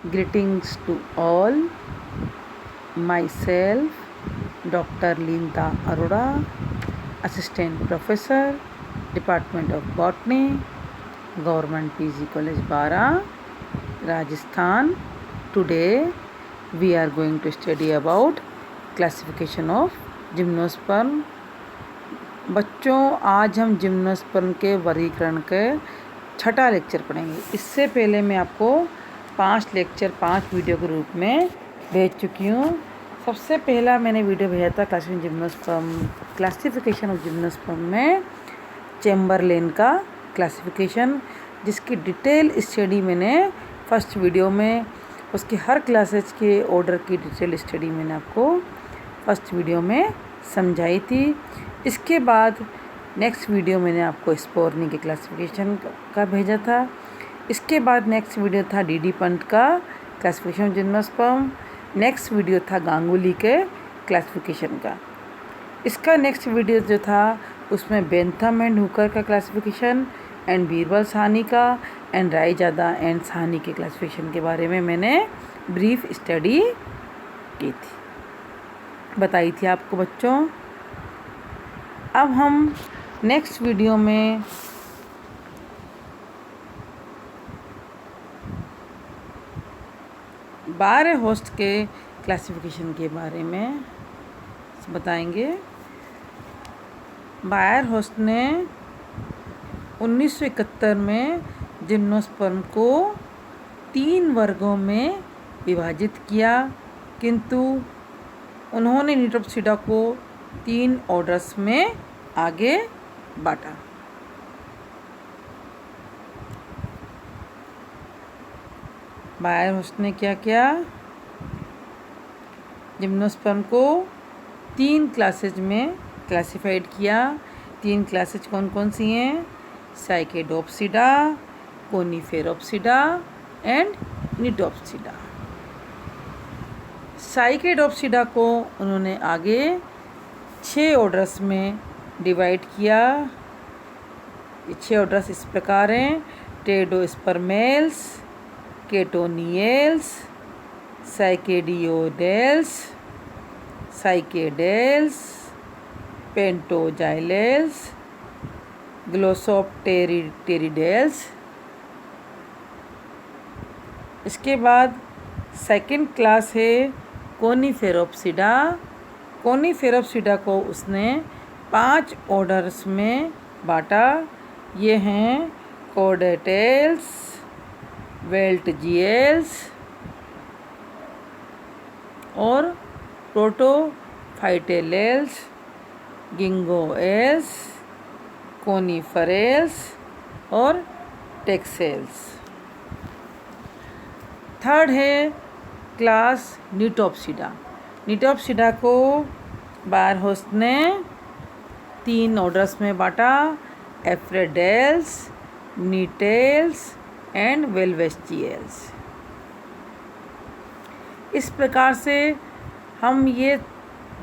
Greetings to all. Myself, Dr. Linda Arora, Assistant Professor, Department of Botany, Government PG College Bara, Rajasthan. Today we are going to study about classification of gymnosperm. बच्चों, आज हम gymnosperm के वर्गीकरण के छठा lecture पढ़ेंगे। इससे पहले मैं आपको 5 लेक्चर 5 वीडियो के रूप में भेज चुकी हूँ। सबसे पहला मैंने वीडियो भेजा था क्लासिफिकेशन ऑफ जिम्नोस्पर्म में चैम्बरलेन का क्लासिफिकेशन, जिसकी डिटेल स्टडी मैंने फर्स्ट वीडियो में, उसकी हर क्लासेज के ऑर्डर की डिटेल स्टडी मैंने आपको फर्स्ट वीडियो में समझाई थी। इसके बाद नेक्स्ट वीडियो मैंने आपको स्पोर्नी के क्लासिफिकेशन का भेजा था। इसके बाद नेक्स्ट वीडियो था डी पंट का classification of gymnosperm. Next video था गांगुली के क्लासिफिकेशन का। इसका नेक्स्ट वीडियो जो था उसमें बेंथम एंड हुकर का क्लासिफिकेशन एंड बीरबल साहनी का एंड रायजादा एंड साहनी के क्लासिफिकेशन के बारे में मैंने ब्रीफ स्टडी की थी, बताई थी आपको बच्चों। अब हम नेक्स्ट वीडियो में बारह होस्ट के क्लासिफिकेशन के बारे में बताएंगे। बायर होस्ट ने 1971 में जिम्नोस्पर्म को 3 वर्गों में विभाजित किया, किंतु उन्होंने निटोप्सिडा को 3 ऑर्डर्स में आगे बांटा। बायर होस्ट ने क्या किया? जिम्नोस्पर्म को 3 क्लासेज में क्लासिफाइड किया। 3 क्लासेज कौन कौन सी हैं? साइकेडोप्सिडा, कोनिफेरोप्सिडा एंड निटोप्सिडा। साइकेडोप्सिडा को उन्होंने आगे 6 ऑर्डर्स में डिवाइड किया। ये 6 ऑर्डर्स इस प्रकार हैं: टेडोस्पर्मेल्स, केटोनियल्स, साइकेडियोडेल्स, साइकेडेल्स, पेंटोजाइलेल्स, ग्लोसोप्टेरिडेल्स। इसके बाद सेकंड क्लास है कोनिफेरोप्सिडा। कोनिफेरोप्सिडा को उसने 5 ऑर्डर्स में बांटा। ये हैं कोडेटेल्स, वेल्टजिएल्स और प्रोटोफाइटेलेल्स, गिंगोएल्स, कोनिफरेल्स और टेक्सेल्स। थर्ड है क्लास निटोप्सिडा। निटोप्सिडा को बायर होस्ट ने 3 ऑर्डर्स में बांटा: एफ्रेडेल्स, नीटेल्स एंड वेलवेस्टियल्स। इस प्रकार से हम ये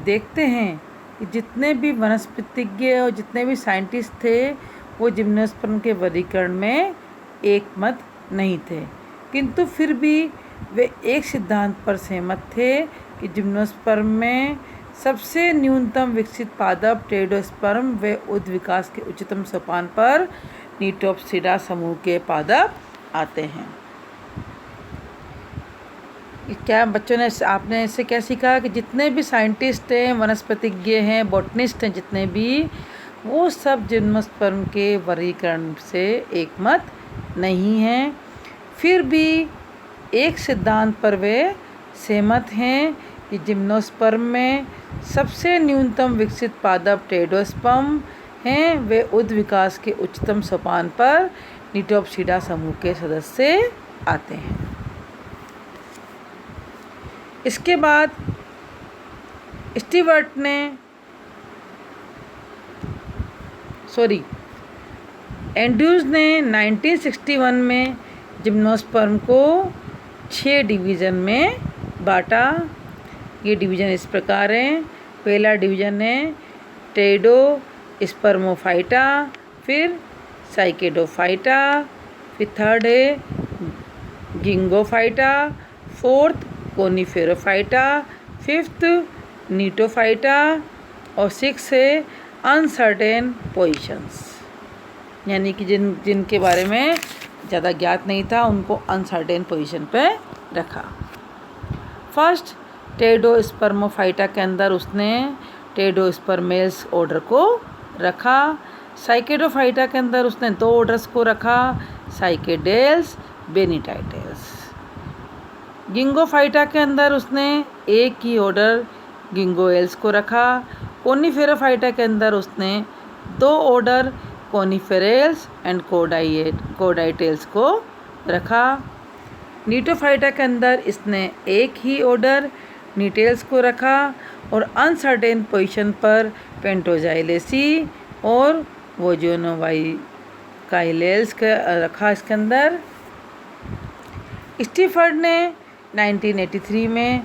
देखते हैं कि जितने भी वनस्पतिज्ञ और जितने भी साइंटिस्ट थे वो जिम्नोस्पर्म के वर्गीकरण में एक मत नहीं थे, किंतु फिर भी वे एक सिद्धांत पर सहमत थे कि जिम्नोस्पर्म में सबसे न्यूनतम विकसित पादप टेडोस्पर्म व उद्भिद विकास के उच्चतम सोपान पर निटोप्सिडा समूह के पादप आते हैं। क्या बच्चों ने, आपने इससे क्या सीखा कि जितने भी साइंटिस्ट हैं, वनस्पतिज्ञ हैं, बॉटनिस्ट हैं, जितने भी, वो सब जिम्नोस्पर्म के वर्गीकरण से एकमत नहीं हैं। फिर भी एक सिद्धांत पर वे सहमत हैं कि जिम्नोस्पर्म में सबसे न्यूनतम विकसित पादप टेडोस्पर्म हैं। वे उद्भिद विकास के उच्चतम सोपान पर निटोप्सिडा समूह के सदस्य आते हैं। इसके बाद एंड्रूज ने 1961 में जिम्नोस्पर्म को 6 डिवीज़न में बांटा। ये डिवीज़न इस प्रकार हैं: पहला डिवीज़न है टेडोस्पर्मोफाइटा, फिर साइकेडोफाइटा, फिर थर्ड है गिंगोफाइटा फोर्थ कोनिफेरोफाइटा, फिफ्थ नीटोफाइटा और सिक्स है अनसर्टेन पोजीशंस, यानी कि जिनके बारे में ज़्यादा ज्ञात नहीं था उनको अनसर्टेन पोजीशन पे रखा। फर्स्ट टेडोस्पर्मोफाइटा के अंदर उसने टेडोस्पर्मेल्स ऑर्डर को रखा। साइकेडोफाइटा के अंदर उसने 2 ऑर्डर्स को रखा, साइकेडेल्स, बेनिटाइटेल्स। गिंगोफाइटा के अंदर उसने एक ही ऑर्डर गिंगोएल्स को रखा। कोनिफेरोफाइटा के अंदर उसने 2 ऑर्डर कोनिफेरेल्स एंड कोडाइटेल्स को रखा। नीटोफाइटा के अंदर इसने एक ही ऑर्डर नीटेल्स को रखा और अनसर्टेन पोजीशन पर पेंटोजाइलेसी और वोजियोनोवाइकाइलेल्स का रखा इसके अंदर। स्टीफर्ड ने 1983 में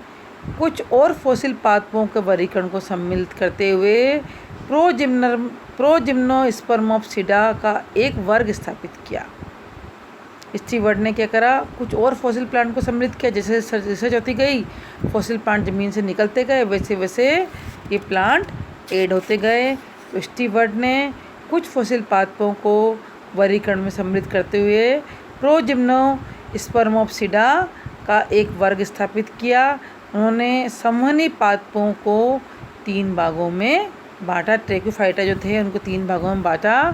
कुछ और फॉसिल पादपों के वर्गीकरण को सम्मिलित करते हुए प्रोजिम्नोस्पर्मोप्सिडा का एक वर्ग स्थापित किया। स्टीवर्ड ने क्या करा, कुछ और फॉसिल प्लांट को सम्मिलित किया। जैसे रिसर्च होती गई, फॉसिल प्लांट ज़मीन से निकलते गए, वैसे वैसे ये प्लांट ऐड होते गए। तो स्टीवर्ड ने कुछ फॉसिल पादपों को वर्गीकरण में सम्मिलित करते हुए प्रोजिम्नोस्पर्मोप्सिडा का एक वर्ग स्थापित किया। उन्होंने संवहनी पादपों को 3 भागों में बांटा। ट्रैकोफाइटा जो थे उनको 3 भागों में बांटा।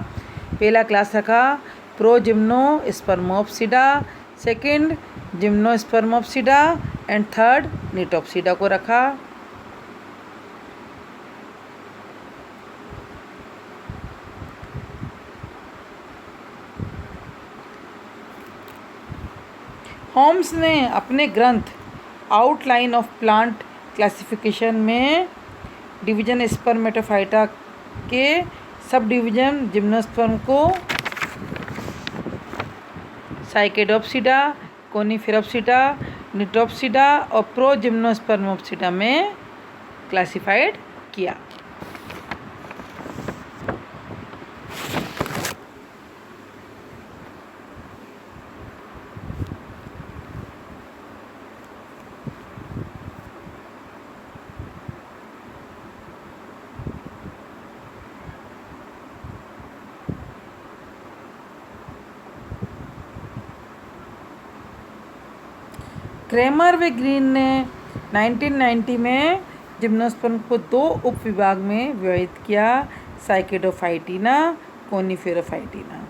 पहला क्लास रखा प्रोजिम्नोस्पर्मोप्सिडा, सेकंड जिम्नोस्पर्मोप्सिडा एंड थर्ड नीटोप्सिडा को रखा। होम्स ने अपने ग्रंथ आउटलाइन ऑफ प्लांट क्लासिफिकेशन में डिवीजन स्पर्मेटोफाइटा के सब डिवीजन जिम्नोस्पर्म को साइकेडोप्सिडा, कोनिफेरोप्सिडा, नीटोप्सिडा और प्रोजिम्नोस्पर्मोप्सिडा में क्लासिफाइड किया। क्रेमर व ग्रीन ने 1990 में जिम्नोस्पर्म को 2 उपविभाग में विभाजित किया, साइकेडोफाइटिना, कोनिफेरोफाइटिना।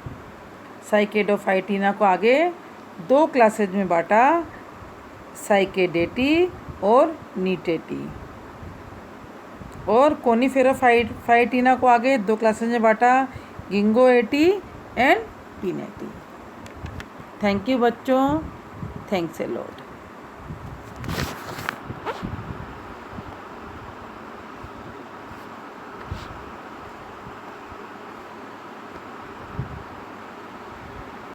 साइकेडोफाइटिना को आगे 2 क्लासेज में बांटा, साइकेडेटी और नीटेटी। और कोनिफेरोफाइटिना को आगे 2 क्लासेज में बांटा, गिंगोएटी एंड पिनेटी। थैंक यू बच्चों, थैंक्स ए लॉट।